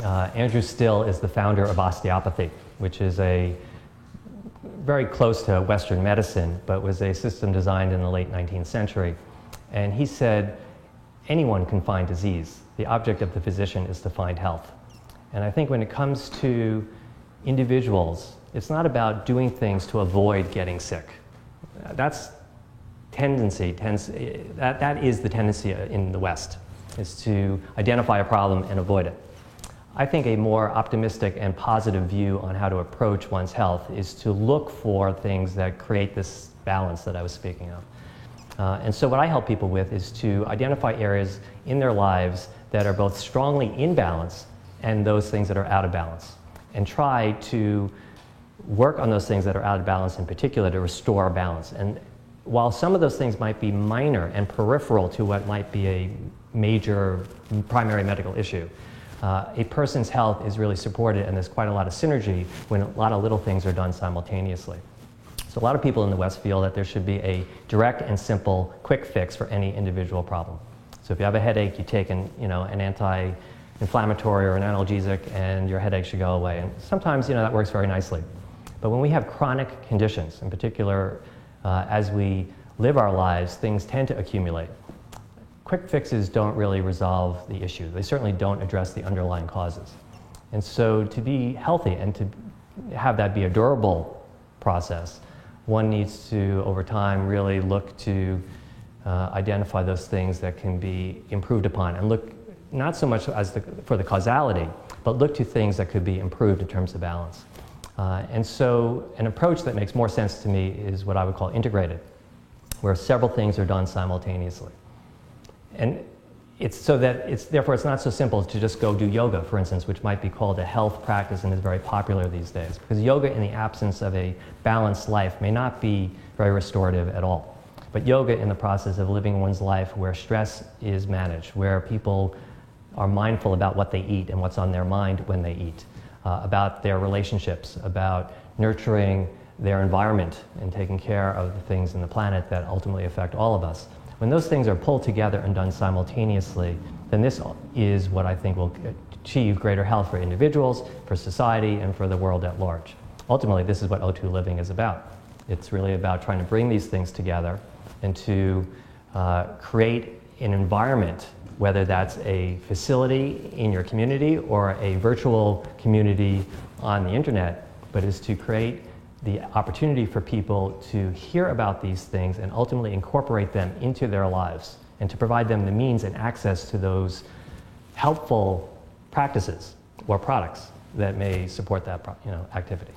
Andrew Still is the founder of osteopathy, which is very close to Western medicine, but was a system designed in the late 19th century. And he said, anyone can find disease. The object of the physician is to find health. And I think when it comes to individuals, it's not about doing things to avoid getting sick. That is the tendency in the West, is to identify a problem and avoid it. I think a more optimistic and positive view on how to approach one's health is to look for things that create this balance that I was speaking of. And so what I help people with is to identify areas in their lives that are both strongly in balance and those things that are out of balance, and try to work on those things that are out of balance in particular to restore balance. And while some of those things might be minor and peripheral to what might be a major primary medical issue, a person's health is really supported, and there's quite a lot of synergy when a lot of little things are done simultaneously. So a lot of people in the West feel that there should be a direct and simple quick fix for any individual problem. So if you have a headache, you take an anti-inflammatory or an analgesic and your headache should go away. And sometimes that works very nicely. But when we have chronic conditions, in particular as we live our lives, things tend to accumulate. Quick fixes don't really resolve the issue. They certainly don't address the underlying causes. And so to be healthy and to have that be a durable process, one needs to, over time, really look to identify those things that can be improved upon, and look not so much for the causality, but look to things that could be improved in terms of balance. And so an approach that makes more sense to me is what I would call integrated, where several things are done simultaneously. And therefore it's not so simple to just go do yoga, for instance, which might be called a health practice and is very popular these days. Because yoga, in the absence of a balanced life, may not be very restorative at all. But yoga, in the process of living one's life where stress is managed, where people are mindful about what they eat and what's on their mind when they eat, about their relationships, about nurturing their environment and taking care of the things in the planet that ultimately affect all of us. When those things are pulled together and done simultaneously, then this is what I think will achieve greater health for individuals, for society, and for the world at large. Ultimately, this is what O2 Living is about. It's really about trying to bring these things together and to create an environment, whether that's a facility in your community or a virtual community on the internet, but is to create the opportunity for people to hear about these things and ultimately incorporate them into their lives, and to provide them the means and access to those helpful practices or products that may support that activity.